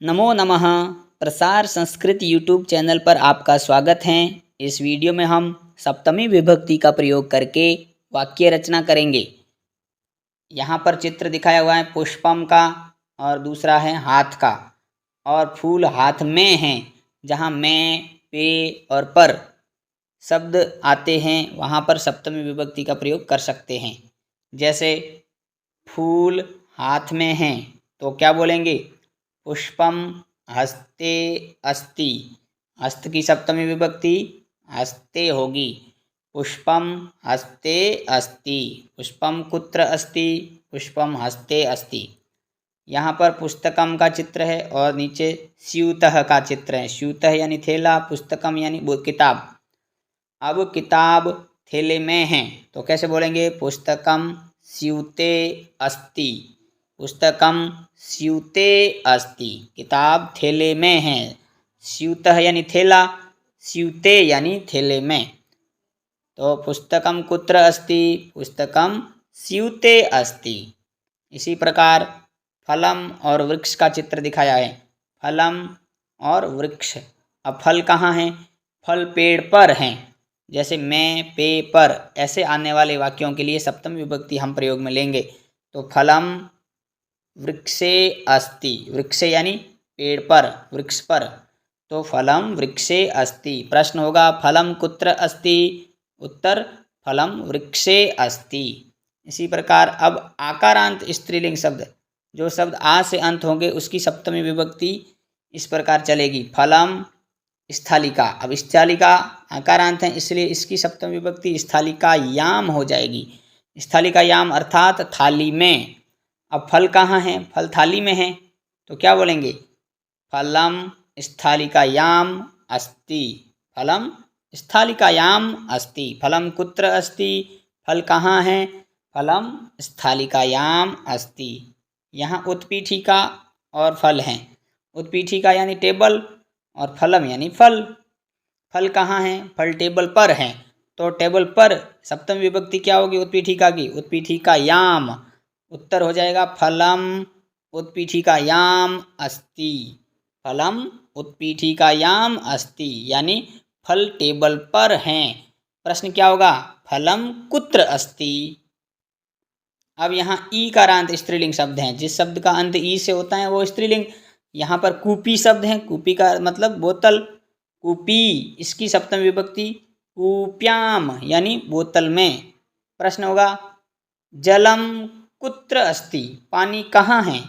नमो नमः। प्रसार Sanskrit YouTube channel पर आपका स्वागत है। इस वीडियो में हम सप्तमी विभक्ति का प्रयोग करके वाक्य रचना करेंगे। यहाँ पर चित्र दिखाया हुआ है पुष्पम का और दूसरा है हाथ का, और फूल हाथ में हैं। जहाँ में, पे और पर शब्द आते हैं वहाँ पर सप्तमी विभक्ति का प्रयोग कर सकते हैं। जैसे फूल हाथ में हैं तो क्या बोलेंगे? पुष्पम हस्ते अस्ति। हस्त की सप्तमी विभक्ति हस्ते होगी। पुष्पम हस्ते अस्ति। पुष्पम कुत्र अस्ति? पुष्पम हस्ते अस्ति। यहाँ पर पुस्तकम का चित्र है और नीचे स्यूतः का चित्र है। स्यूतः यानी थैला, पुस्तकम यानी किताब। अब किताब थैले में है तो कैसे बोलेंगे? पुस्तकम स्यूते अस्ति। पुस्तकम स्यूते अस्ति। किताब थैले में है। स्यूतः यानी थैला, स्यूते यानी थैले में। तो पुस्तकम कुत्र अस्ति? पुस्तकम स्यूते अस्ति। इसी प्रकार फलम और वृक्ष का चित्र दिखाया है। फलम और वृक्ष। अब फल कहाँ हैं? फल पेड़ पर हैं। जैसे मैं, पे, पर ऐसे आने वाले वाक्यों के लिए सप्तमी विभक्ति हम प्रयोग में लेंगे। तो फलम वृक्षे अस्ति। वृक्षे यानी पेड़ पर, वृक्ष पर। तो फलम वृक्षे अस्ति। प्रश्न होगा फलम कुत्र अस्ति? उत्तर फलम वृक्षे अस्ति। इसी प्रकार अब आकारांत स्त्रीलिंग शब्द, जो शब्द आ से अंत होंगे उसकी सप्तमी विभक्ति इस प्रकार चलेगी। फलम स्थालिका। अब स्थालिका आकारांत है इसलिए इसकी सप्तमी विभक्ति स्थालिकायाम हो जाएगी। स्थालिकायाम अर्थात थाली में। अब फल कहाँ है? फल थाली में है तो क्या बोलेंगे? फलम स्थालिकायाम अस्ति। फलम स्थालिकायाम अस्ति। फलम कुत्र अस्ति? फल कहाँ है? फलम स्थालिकायाम अस्ति। यहाँ उत्पीठिका और फल हैं। उत्पीठिका यानी टेबल और फलम यानी फल। फल कहाँ है? फल टेबल पर हैं तो टेबल पर सप्तमी विभक्ति क्या होगी उत्पीठिका की? उत्पीठिकायाम। उत्तर हो जाएगा फलम उत्पीठिकायाम अस्ति। फलम उत्पीठिकायाम अस्ति यानी फल टेबल पर हैं। प्रश्न क्या होगा? फलम कुत्र अस्ति। अब यहाँ ईकारांत स्त्रीलिंग शब्द हैं। जिस शब्द का अंत ई से होता है वो स्त्रीलिंग। यहाँ पर कूपी शब्द है। कूपी का मतलब बोतल। कूपी, इसकी सप्तमी विभक्ति कूप्याम यानी बोतल में। प्रश्न होगा जलम कुत्र अस्ति? पानी कहाँ है?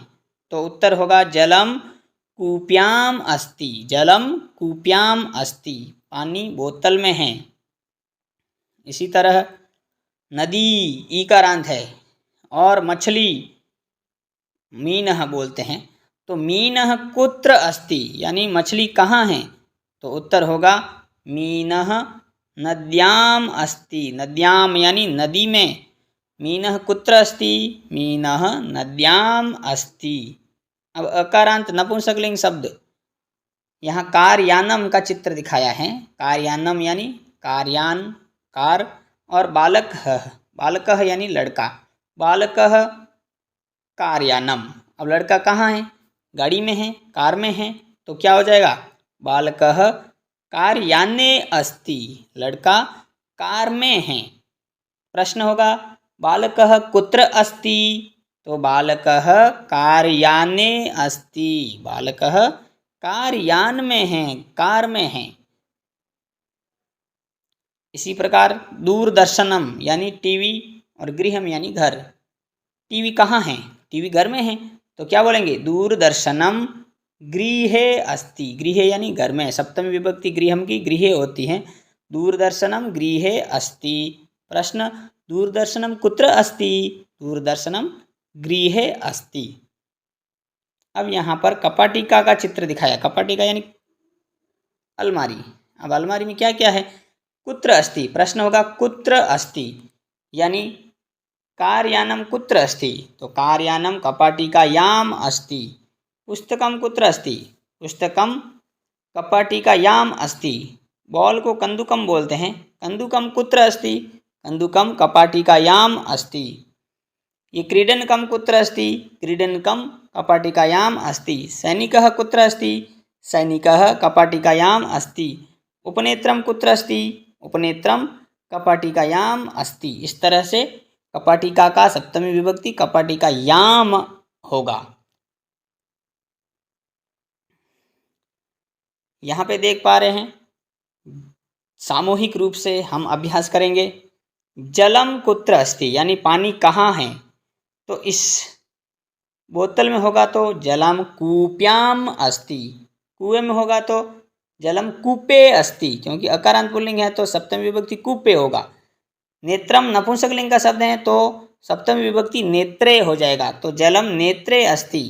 तो उत्तर होगा जलम कूप्याम अस्ति। जलम कूप्याम अस्ति। पानी बोतल में है। इसी तरह नदी ईकारांत है और मछली मीनः बोलते हैं तो मीनः कुत्र अस्ति यानी मछली कहाँ है? तो उत्तर होगा मीनः नद्याम अस्ति। नद्याम यानी नदी में। मीनः कुत्र अस्ति? मीनः नद्याम अस्ति। अब अकारांत नपुंसकलिंग शब्द, यहाँ कार्यानम का चित्र दिखाया है। कार्यानम यानी कार्यान, कार, और बालकः। बालकः यानी लड़का। बालकः कार्यानम। अब लड़का कहाँ है? गाड़ी में है, कार में है तो क्या हो जाएगा? बालकः कार्याने अस्ति। लड़का कार में है। प्रश्न होगा बालकः कुत्र अस्ति? तो बालकः कार्याने अस्ति। बालकः कार्यान में है, कार में है। इसी प्रकार दूरदर्शनम यानी टीवी और गृहम यानी घर। टीवी कहाँ है? टीवी घर में है तो क्या बोलेंगे? दूरदर्शनम गृहे अस्ति। गृहे यानी घर में। सप्तमी विभक्ति गृहम की गृहे होती है। दूरदर्शनम गृहे अस्ति। प्रश्न दूरदर्शनम कुत्र अस्ति? दूरदर्शनम गृहे अस्ति। अब यहाँ पर कपाटिका का चित्र दिखाया। कपाटिका यानी अलमारी। अब अलमारी में क्या क्या है? कुत्र अस्ति। प्रश्न होगा कुत्र अस्ति यानी कार्यानम कुत्र अस्ति? तो कार्यानम कपाटिकायाम अस्ति। पुस्तकम कुत्र अस्ति? पुस्तकम कपाटिकायाम अस्ति। बॉल को कंदुकम बोलते हैं। कंदुकम कुत्र अस्ति? कंदुकम कपाटिकायाम अस्ति। ये क्रीडनकम कुत्र अस्ति? क्रीडनकम कपाटिकायाम् अस्ति। सैनिकः कुत्र अस्ति? सैनिकः कपाटिकायाम् अस्ति। उपनेत्रं कुत्र अस्ति? उपनेत्रं कपाटिकायाम् अस्ति। इस तरह से कपाटिका का सप्तमी विभक्ति कपाटिकायाम होगा। यहाँ पे देख पा रहे हैं, सामूहिक रूप से हम अभ्यास करेंगे। जलम कुत्र अस्ति, यानी पानी कहाँ है? तो इस बोतल में होगा तो जलम कूप्याम अस्ति, कुएं में होगा तो जलम कूपे अस्ति, क्योंकि अकारांत पुल्लिंग है तो सप्तमी विभक्ति कूपे होगा। नेत्रम नपुंसकलिंग का शब्द है तो सप्तमी विभक्ति नेत्रे हो जाएगा, तो जलम नेत्रे अस्ति,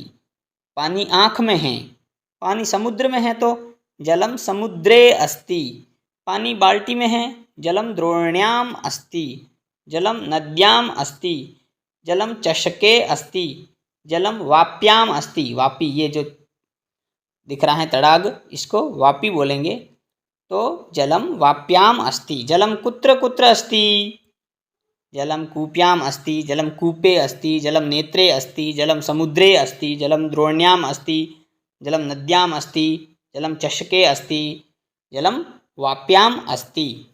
पानी आँख में है। पानी समुद्र में है तो जलम समुद्रे अस्ति। पानी बाल्टी में है, जलम द्रोण्याम अस्ति। जलम नद्याम अस्ति। जलम चषके अस्ति। जलम वाप्याम अस्ति। वापी, ये जो दिख रहा है तड़ाग, इसको वापी बोलेंगे। तो जलम वाप्याम अस्ति। जलम कुत्र कुत्र अस्ति? जलम कूप्याम अस्ति। जलम कूपे अस्ति। जलम नेत्रे अस्ति। जलम समुद्रे अस्ति। जलम द्रोण्याम अस्ति। जलम नद्याम अस्ति। जलम चषके अस्ति। जलम वाप्याम अस्ति।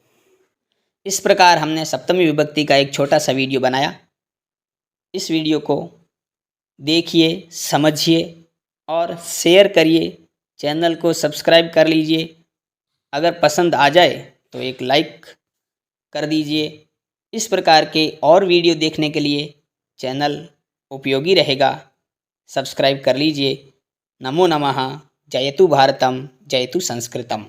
इस प्रकार हमने सप्तमी विभक्ति का एक छोटा सा वीडियो बनाया। इस वीडियो को देखिए, समझिए और शेयर करिए। चैनल को सब्सक्राइब कर लीजिए। अगर पसंद आ जाए तो एक लाइक कर दीजिए। इस प्रकार के और वीडियो देखने के लिए चैनल उपयोगी रहेगा, सब्सक्राइब कर लीजिए। नमो नमः। जयतु भारतम, जयतु संस्कृतम।